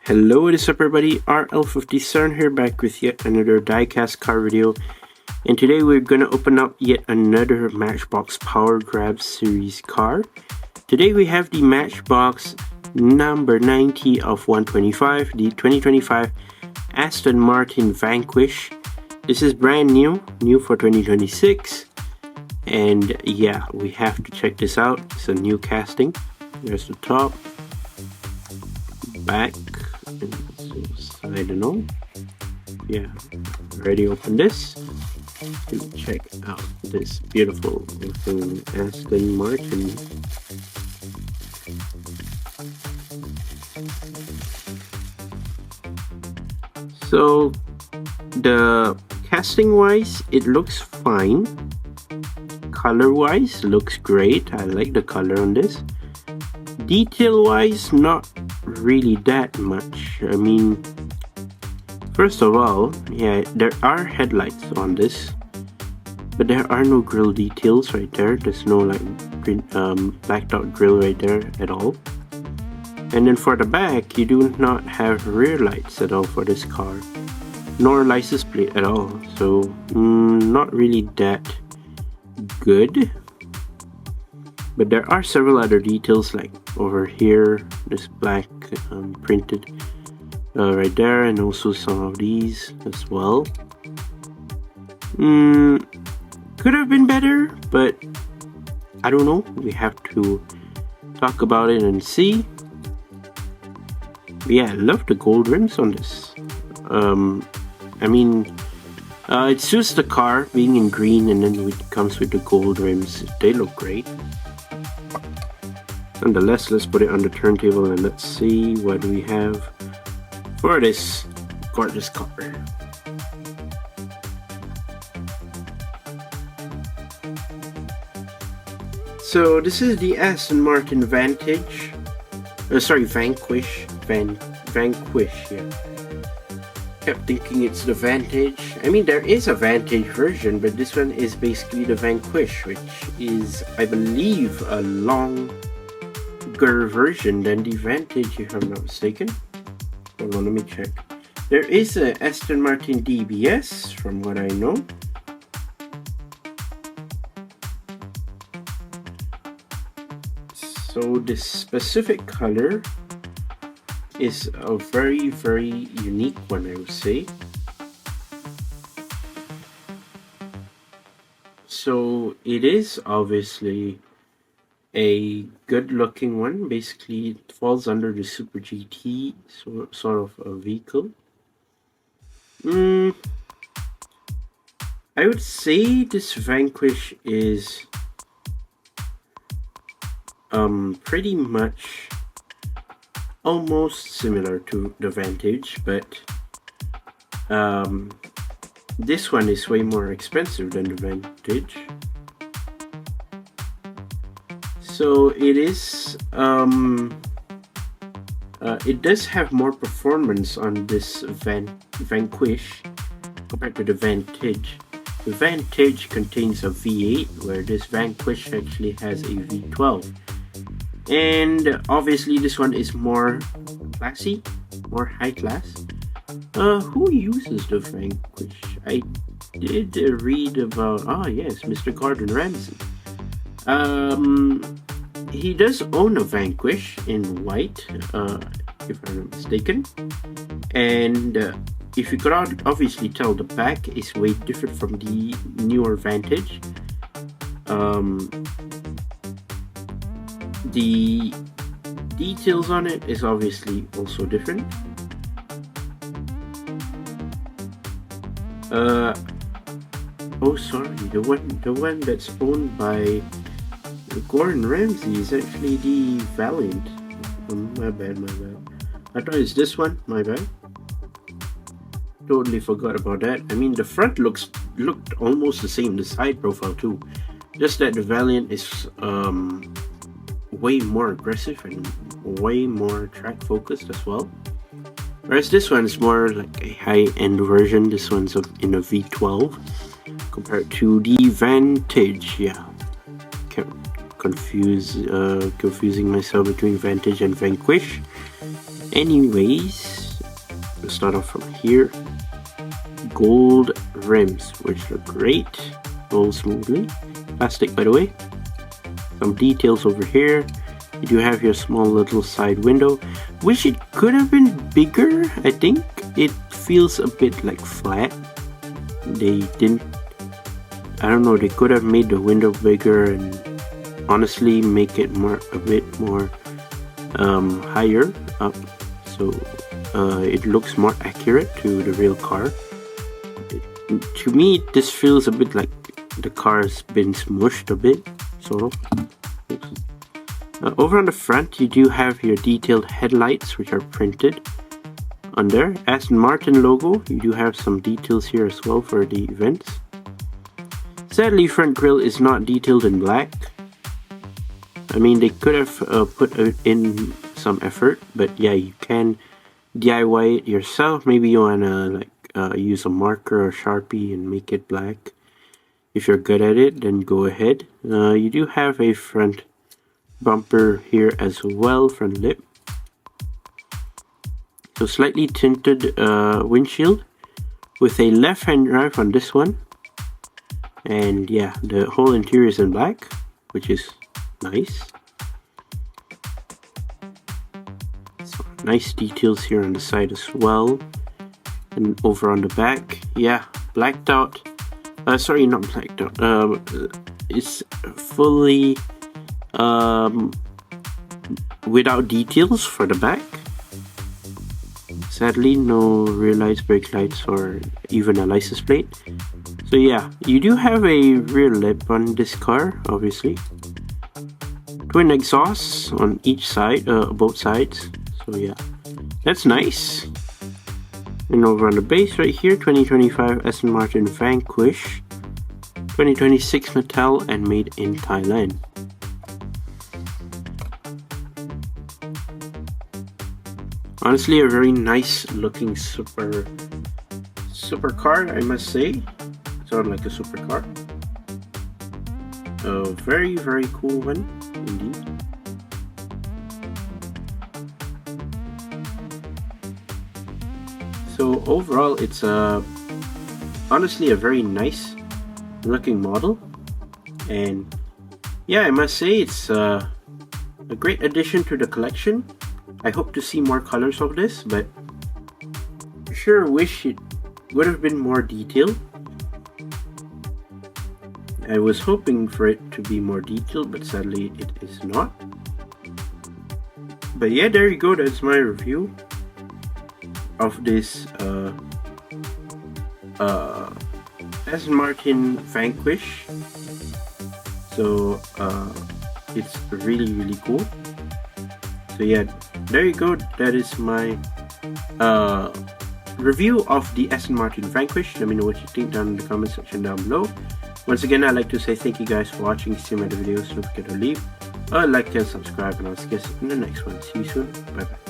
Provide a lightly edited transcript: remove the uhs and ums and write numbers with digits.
Hello, what is up everybody, RL57 here, back with yet another diecast car video. And today we're going to open up yet another Matchbox Power Grab series car. Today we have the Matchbox number 90 of 125, the 2025 Aston Martin Vanquish. This is brand new for 2026. And yeah, we have to check this out. It's a new casting. There's the top, back, and side and all. Yeah, already opened this to check out this beautiful looking Aston Martin. So the casting wise, it looks fine. Color wise, looks great. I like the color on this. Detail wise, not really that much. I mean, first of all, yeah, there are headlights on this, but there are no grille details right there. There's no like blacked out grille right there at all. And then for the back, you do not have rear lights at all for this car, nor license plate at all. So not really that good. But there are several other details, like over here, this black printed right there, and also some of these as well. Could have been better, but I don't know. We have to talk about it and see. But yeah, I love the gold rims on this. I mean, it suits the car being in green, and then it comes with the gold rims. They look great. Nonetheless, let's put it on the turntable and let's see what we have for this gorgeous car. So this is the Aston Martin Vanquish. Vanquish. Yeah. Kept thinking it's the Vantage. I mean, there is a Vantage version, but this one is basically the Vanquish, which is, I believe, a longer version than the Vantage, if I'm not mistaken. Hold on, let me check. There is a Aston Martin DBS, from what I know. So this specific color is a very, very unique one, I would say. So it is obviously a good looking one. Basically it falls under the Super GT sort of a vehicle. I would say this Vanquish is pretty much almost similar to the Vantage, but this one is way more expensive than the Vantage. So it is it does have more performance on this Vanquish compared to the Vantage. The Vantage contains a V8, where this Vanquish actually has a V12. And obviously this one is more classy, more high class. Who uses the Vanquish? I did read about, yes, Mr. Gordon Ramsay. He does own a Vanquish in white, if I'm not mistaken. And if you could obviously tell, the back is way different from the newer Vantage. The details on it is obviously also different. Sorry, the one that's owned by Gordon Ramsay is actually the Valiant. My bad. I thought it's this one. My bad. Totally forgot about that. I mean, the front looked almost the same. The side profile too. Just that the Valiant is way more aggressive and way more track focused as well. Whereas this one is more like a high-end version. This one's in a V12 compared to the Vantage. Yeah, kept confusing myself between Vantage and Vanquish. Anyways, Let's start off from here. Gold rims, which look great, roll smoothly. Plastic, by the way. Some details over here. You do have your small little side window. Wish it could have been bigger. I think it feels a bit like flat. They didn't, I don't know, they could have made the window bigger and honestly make it a bit more higher up, so it looks more accurate to the real car. To me, this feels a bit like the car's been smushed a bit, sort of. Over on the front, you do have your detailed headlights, which are printed on there. Aston Martin logo. You do have some details here as well for the events. Sadly, front grille is not detailed in black. I mean, they could have put in some effort, but yeah, you can DIY it yourself. Maybe you wanna use a marker or Sharpie and make it black. If you're good at it, then go ahead. You do have a front bumper here as well, front lip. So slightly tinted windshield with a left-hand drive on this one. And yeah, the whole interior is in black, which is nice. So nice details here on the side as well. And over on the back, yeah, blacked out. Sorry, not blacked out. It's fully without details for the back. Sadly, no rear lights, brake lights, or even a license plate. So yeah, you do have a rear lip on this car, obviously. Twin exhausts on each side, both sides. So yeah, that's nice. And over on the base right here, 2025 Aston Martin Vanquish, 2026 metal and made in Thailand. Honestly, a very nice looking super car, I must say. Sounds like a supercar. A very cool one indeed. So overall, it's honestly a very nice looking model, and yeah, I must say it's a great addition to the collection. I hope to see more colors of this, but sure wish it would have been more detailed. I was hoping for it to be more detailed, but sadly it is not. But yeah, there you go, that's my review of this Aston Martin Vanquish. So it's really cool. So yeah, there you go, that is my review of the Aston Martin Vanquish. Let me know what you think down in the comment section down below. Once again, I'd like to say thank you guys for watching. See my other videos. Don't forget to leave a like and subscribe, and I'll see you guys in the next one. See you soon. Bye bye.